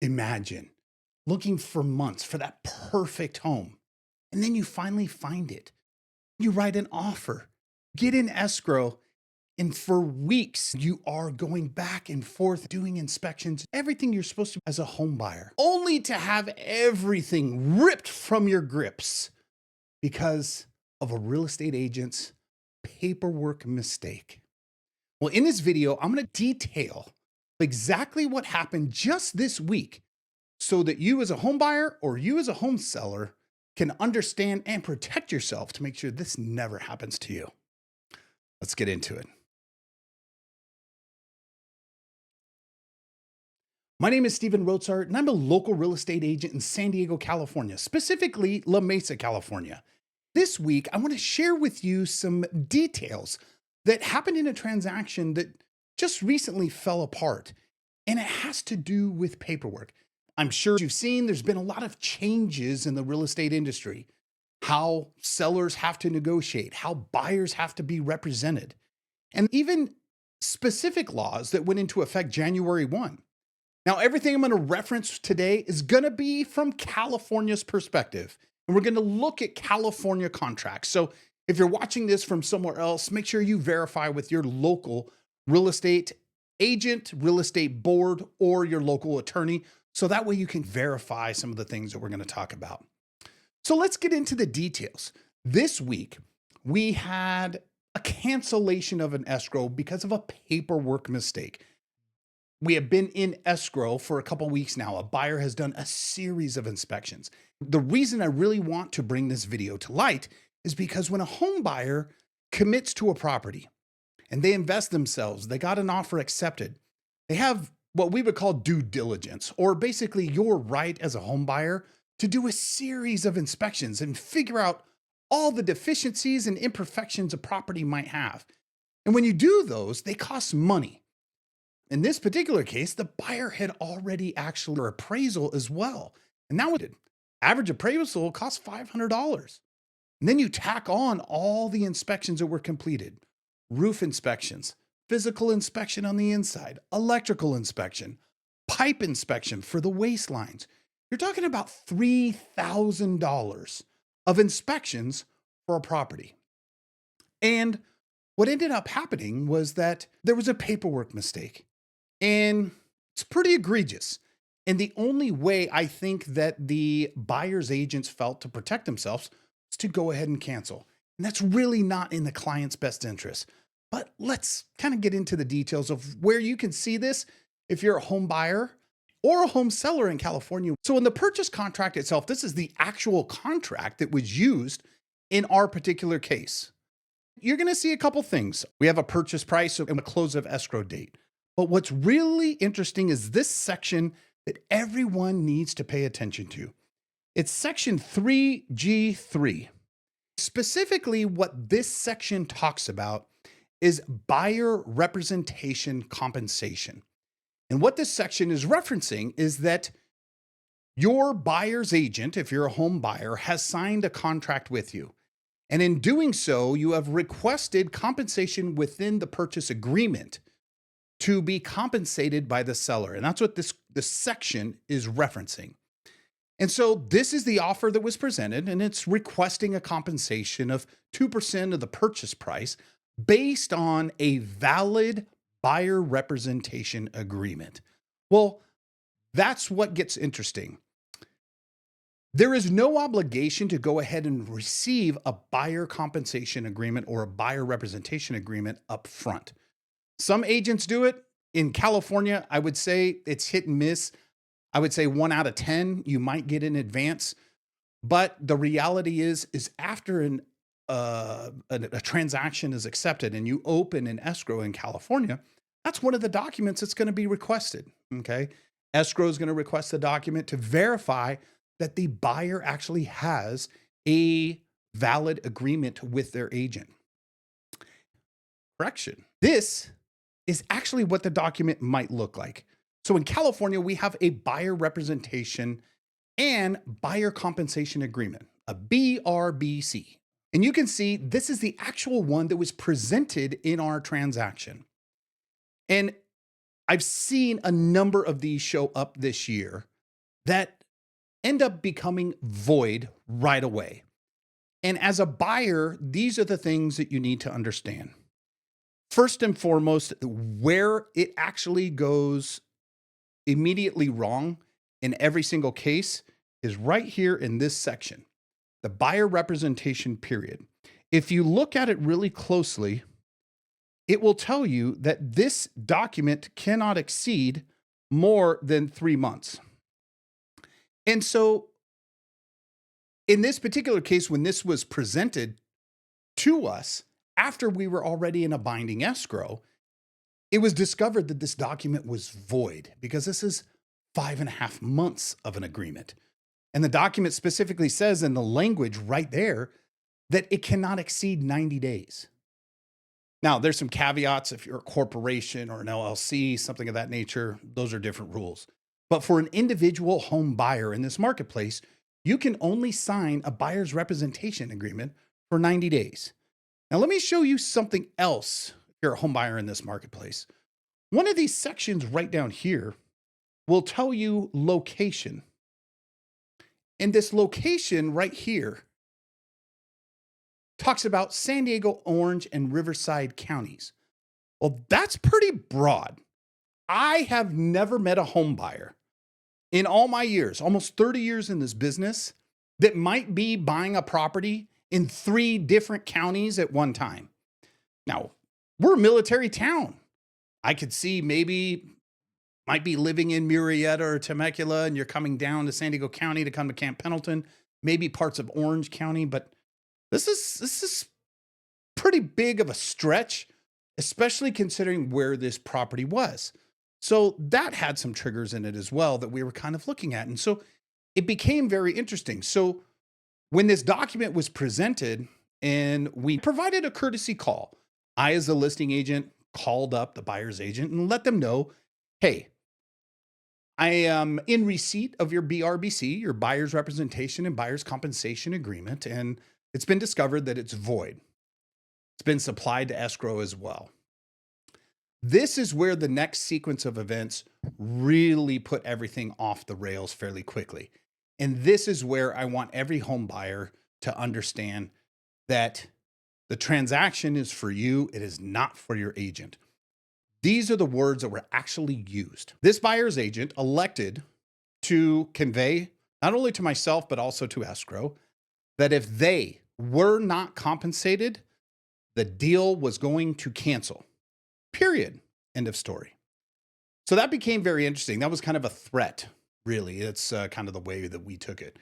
Imagine looking for months for that perfect home, and then you finally find it. You write an offer, get in escrow, and for weeks you are going back and forth doing inspections, everything you're supposed to as a home buyer, only to have everything ripped from your grips because of a real estate agent's paperwork mistake. Well, in this video, I'm going to detail exactly what happened just this week so that you as a home buyer or you as a home seller can understand and protect yourself to make sure this never happens to you. Let's get into it. My name is Steven Rotsart, and I'm a local real estate agent in San Diego, California, specifically La Mesa, California. This week, I want to share with you some details that happened in a transaction that just recently fell apart, and it has to do with paperwork. I'm sure you've seen there's been a lot of changes in the real estate industry, how sellers have to negotiate, how buyers have to be represented, and even specific laws that went into effect January 1. Now, everything I'm going to reference today is going to be from California's perspective, and we're going to look at California contracts. So if you're watching this from somewhere else, make sure you verify with your local real estate agent, real estate board, or your local attorney. So that way you can verify some of the things that we're going to talk about. So let's get into the details. This week, we had a cancellation of an escrow because of a paperwork mistake. We have been in escrow for a couple weeks now. A buyer has done a series of inspections. The reason I really want to bring this video to light is because when a home buyer commits to a property and they invest themselves, they got an offer accepted, they have what we would call due diligence, or basically your right as a home buyer to do a series of inspections and figure out all the deficiencies and imperfections a property might have. And when you do those, they cost money. In this particular case, the buyer had already actually appraisal as well. And now what did average appraisal cost $500. And then you tack on all the inspections that were completed: roof inspections, physical inspection on the inside, electrical inspection, pipe inspection for the waistlines. You're talking about $3,000 of inspections for a property. And what ended up happening was that there was a paperwork mistake. And it's pretty egregious. And the only way I think that the buyer's agents felt to protect themselves was to go ahead and cancel. And that's really not in the client's best interest. But let's kind of get into the details of where you can see this if you're a home buyer or a home seller in California. So in the purchase contract itself, this is the actual contract that was used in our particular case. You're going to see a couple things. We have a purchase price and a close of escrow date. But what's really interesting is this section that everyone needs to pay attention to. It's section 3G3. Specifically, what this section talks about is buyer representation compensation. And what this section is referencing is that your buyer's agent, if you're a home buyer, has signed a contract with you. And in doing so, you have requested compensation within the purchase agreement to be compensated by the seller. And that's what this section is referencing. And so this is the offer that was presented, and it's requesting a compensation of 2% of the purchase price based on a valid buyer representation agreement. Well, that's what gets interesting. There is no obligation to go ahead and receive a buyer compensation agreement or a buyer representation agreement up front. Some agents do it. In California, I would say it's hit and miss. I would say 1 out of 10, you might get in advance. But the reality is after a transaction is accepted and you open an escrow in California, that's one of the documents that's going to be requested. Okay. Escrow is going to request the document to verify that the buyer actually has a valid agreement with their agent. Correction. This is actually what the document might look like. So in California, we have a buyer representation and buyer compensation agreement, a BRBC. And you can see this is the actual one that was presented in our transaction. And I've seen a number of these show up this year that end up becoming void right away. And as a buyer, these are the things that you need to understand. First and foremost, where it actually goes immediately wrong in every single case is right here in this section, the buyer representation period. If you look at it really closely, it will tell you that this document cannot exceed more than 3 months. And so, in this particular case, when this was presented to us after we were already in a binding escrow, it was discovered that this document was void because this is 5.5 months of an agreement. And the document specifically says in the language right there that it cannot exceed 90 days. Now, there's some caveats. If you're a corporation or an LLC, something of that nature, those are different rules. But for an individual home buyer in this marketplace, you can only sign a buyer's representation agreement for 90 days. Now, let me show you something else if you're a home buyer in this marketplace. One of these sections right down here will tell you location. And this location right here talks about San Diego, Orange, and Riverside counties. Well, that's pretty broad. I have never met a home buyer in all my years, almost 30 years in this business, that might be buying a property in 3 different counties at one time. Now, we're a military town. I could see maybe might be living in Murrieta or Temecula and you're coming down to San Diego County to come to Camp Pendleton, maybe parts of Orange County, but this is pretty big of a stretch, especially considering where this property was. So that had some triggers in it as well that we were kind of looking at. And so it became very interesting. So when this document was presented and we provided a courtesy call, I, as the listing agent, called up the buyer's agent and let them know, hey, I am in receipt of your BRBC, your buyer's representation and buyer's compensation agreement, and it's been discovered that it's void. It's been supplied to escrow as well. This is where the next sequence of events really put everything off the rails fairly quickly. And this is where I want every home buyer to understand that the transaction is for you. It is not for your agent. These are the words that were actually used. This buyer's agent elected to convey, not only to myself, but also to escrow, that if they were not compensated, the deal was going to cancel. Period. End of story. So that became very interesting. That was kind of a threat, really. It's kind of the way that we took it.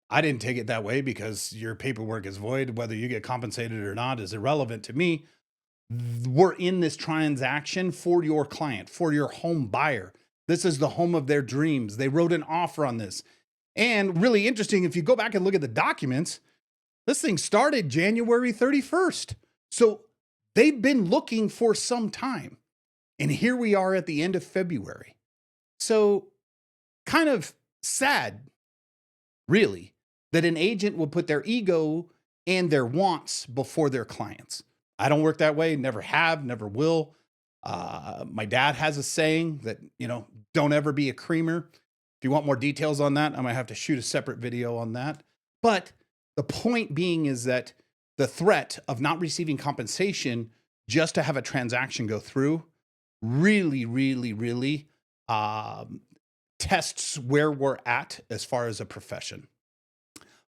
I didn't take it that way because your paperwork is void. Whether you get compensated or not is irrelevant to me. We're in this transaction for your client, for your home buyer. This is the home of their dreams. They wrote an offer on this. And really interesting, if you go back and look at the documents, this thing started January 31st. So they've been looking for some time. And here we are at the end of February. So kind of sad, really, that an agent will put their ego and their wants before their clients. I don't work that way, never have, never will. My dad has a saying that, don't ever be a creamer. If you want more details on that, I might have to shoot a separate video on that. But the point being is that the threat of not receiving compensation just to have a transaction go through really, really, really tests where we're at as far as a profession.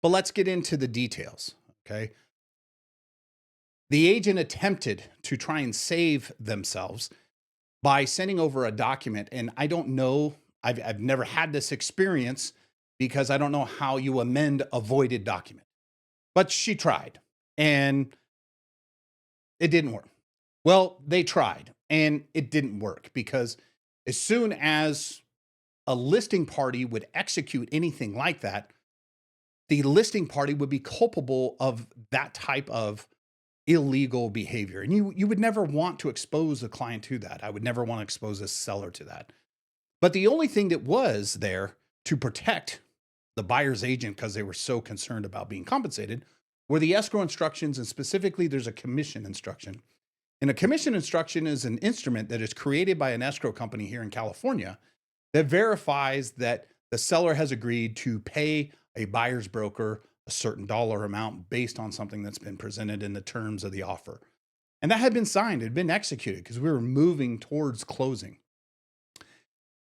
But let's get into the details, okay? The agent attempted to try and save themselves by sending over a document. And I don't know, I've never had this experience because I don't know how you amend a voided document. But she tried and it didn't work. Well, they tried and it didn't work because as soon as a listing party would execute anything like that, the listing party would be culpable of that type of illegal behavior. And you would never want to expose a client to that. I would never want to expose a seller to that. But the only thing that was there to protect the buyer's agent, because they were so concerned about being compensated, were the escrow instructions. And specifically, there's a commission instruction. And a commission instruction is an instrument that is created by an escrow company here in California that verifies that the seller has agreed to pay a buyer's broker a certain dollar amount based on something that's been presented in the terms of the offer. And that had been signed, it had been executed because we were moving towards closing.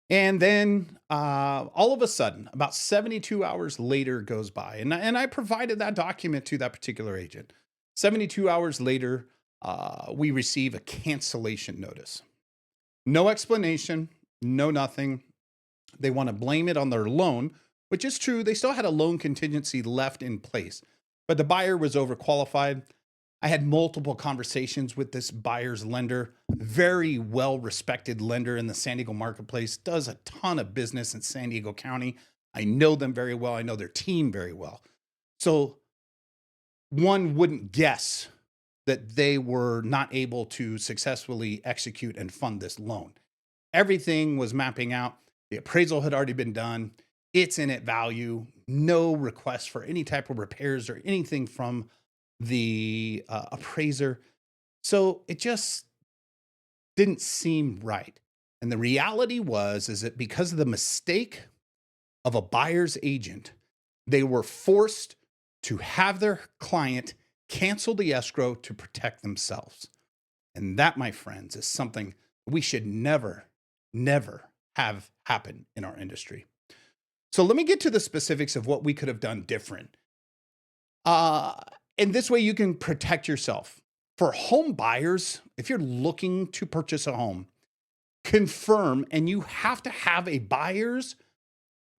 And then all of a sudden, about 72 hours later goes by, and I provided that document to that particular agent. 72 hours later, we receive a cancellation notice. No explanation, no nothing. They want to blame it on their loan, which is true. They still had a loan contingency left in place, but the buyer was overqualified. I had multiple conversations with this buyer's lender, very well respected lender in the San Diego marketplace, does a ton of business in San Diego County. I know them very well. I know their team very well. So one wouldn't guess that they were not able to successfully execute and fund this loan. Everything was mapping out. The appraisal had already been done. It's in at value. No request for any type of repairs or anything from the appraiser. So it just didn't seem right. And the reality is that because of the mistake of a buyer's agent, they were forced to have their client cancel the escrow to protect themselves. And that, my friends, is something we should never, never have happen in our industry. So let me get to the specifics of what we could have done different. And this way you can protect yourself. For home buyers, if you're looking to purchase a home, confirm, and you have to have a buyer's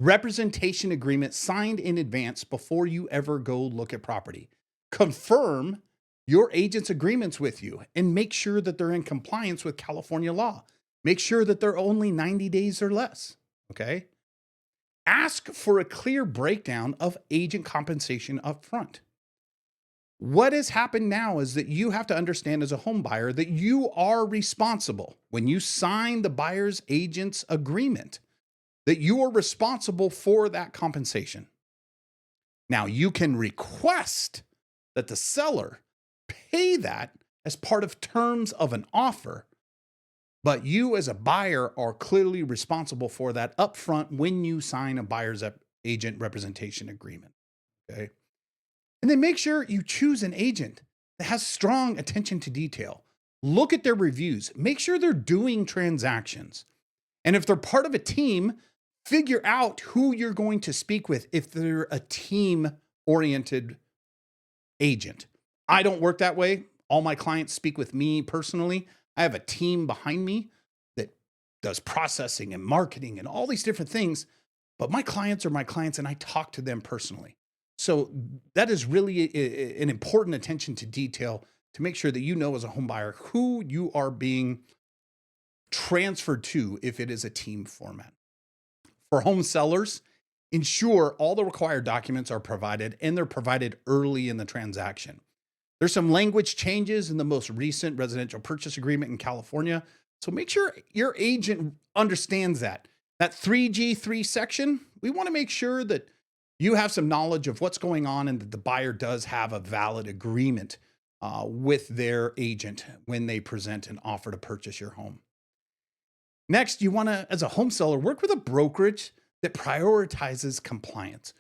representation agreement signed in advance before you ever go look at property. Confirm your agent's agreements with you and make sure that they're in compliance with California law. Make sure that they're only 90 days or less. Okay. Ask for a clear breakdown of agent compensation up front. What has happened now is that you have to understand as a home buyer that you are responsible when you sign the buyer's agent's agreement, that you are responsible for that compensation. Now, you can request that the seller pay that as part of terms of an offer, but you as a buyer are clearly responsible for that upfront when you sign a buyer's agent representation agreement. Okay. And then make sure you choose an agent that has strong attention to detail. Look at their reviews. Make sure they're doing transactions. And if they're part of a team, figure out who you're going to speak with if they're a team-oriented agent. I don't work that way. All my clients speak with me personally. I have a team behind me that does processing and marketing and all these different things, but my clients are my clients and I talk to them personally. So that is really an important attention to detail to make sure that you know as a home buyer who you are being transferred to if it is a team format. For home sellers, ensure all the required documents are provided and they're provided early in the transaction. There's some language changes in the most recent residential purchase agreement in California. So make sure your agent understands that. That 3G3 section, we want to make sure that you have some knowledge of what's going on and that the buyer does have a valid agreement with their agent when they present an offer to purchase your home. Next, you want to, as a home seller, work with a brokerage that prioritizes compliance.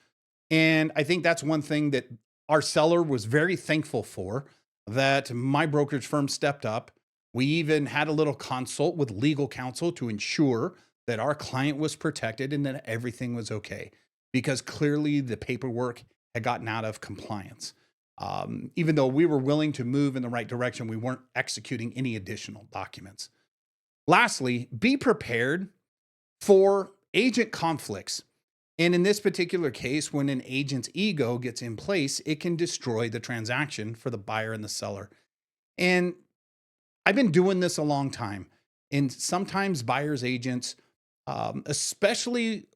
And I think that's one thing that our seller was very thankful for, that my brokerage firm stepped up. We even had a little consult with legal counsel to ensure that our client was protected and that everything was okay, because clearly the paperwork had gotten out of compliance. Even though we were willing to move in the right direction, we weren't executing any additional documents. Lastly, be prepared for agent conflicts. And in this particular case, when an agent's ego gets in place, it can destroy the transaction for the buyer and the seller. And I've been doing this a long time. And sometimes buyers agents, especially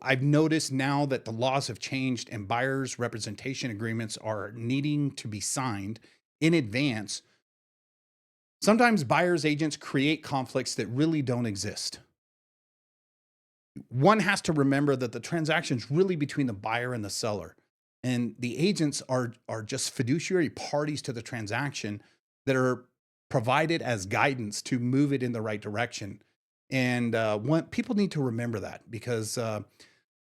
I've noticed now that the laws have changed and buyers representation agreements are needing to be signed in advance. Sometimes buyers agents create conflicts that really don't exist. One has to remember that the transaction is really between the buyer and the seller, and the agents are just fiduciary parties to the transaction that are provided as guidance to move it in the right direction. And people need to remember that, because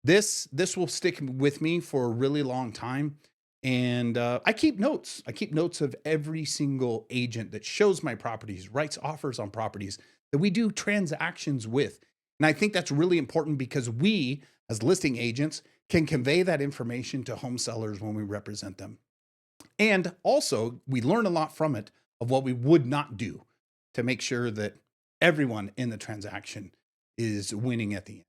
This will stick with me for a really long time. And I keep notes. I keep notes of every single agent that shows my properties, writes offers on properties that we do transactions with. And I think that's really important because we, as listing agents, can convey that information to home sellers when we represent them. And also, we learn a lot from it of what we would not do to make sure that everyone in the transaction is winning at the end.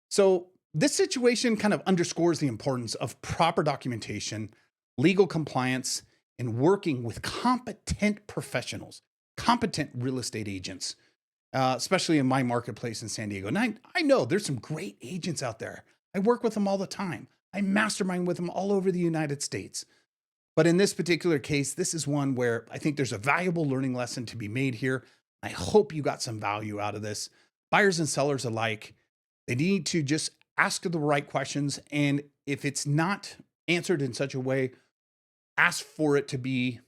So, this situation kind of underscores the importance of proper documentation, legal compliance, and working with competent professionals, competent real estate agents, especially in my marketplace in San Diego. And I know there's some great agents out there. I work with them all the time. I mastermind with them all over the United States. But in this particular case, this is one where I think there's a valuable learning lesson to be made here. I hope you got some value out of this. Buyers and sellers alike, they need to just ask the right questions. And if it's not answered in such a way, ask for it to be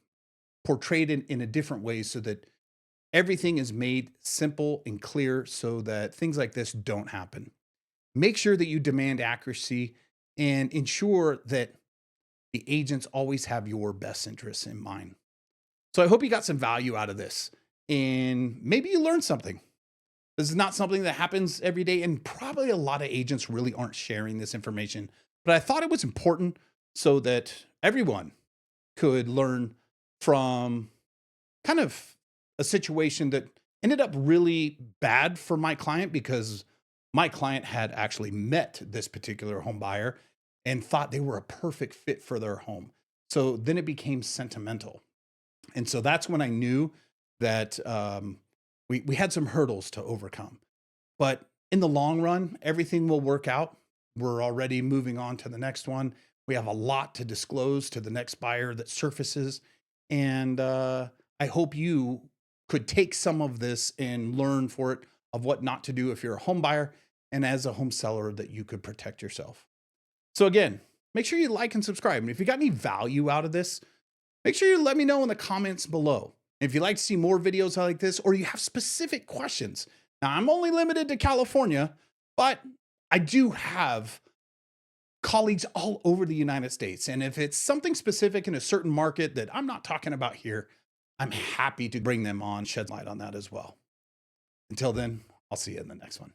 portrayed in a different way so that everything is made simple and clear so that things like this don't happen. Make sure that you demand accuracy and ensure that the agents always have your best interests in mind. So I hope you got some value out of this and maybe you learned something. This is not something that happens every day, and probably a lot of agents really aren't sharing this information. But I thought it was important so that everyone could learn from kind of a situation that ended up really bad for my client because my client had actually met this particular home buyer and thought they were a perfect fit for their home. So then it became sentimental. And so that's when I knew that we had some hurdles to overcome. But in the long run, everything will work out. We're already moving on to the next one. We have a lot to disclose to the next buyer that surfaces. And I hope you could take some of this and learn for it of what not to do if you're a home buyer and as a home seller that you could protect yourself. So again, make sure you like and subscribe. And if you got any value out of this, make sure you let me know in the comments below. If you'd like to see more videos like this, or you have specific questions. Now, I'm only limited to California, but I do have colleagues all over the United States. And if it's something specific in a certain market that I'm not talking about here, I'm happy to bring them on, shed light on that as well. Until then, I'll see you in the next one.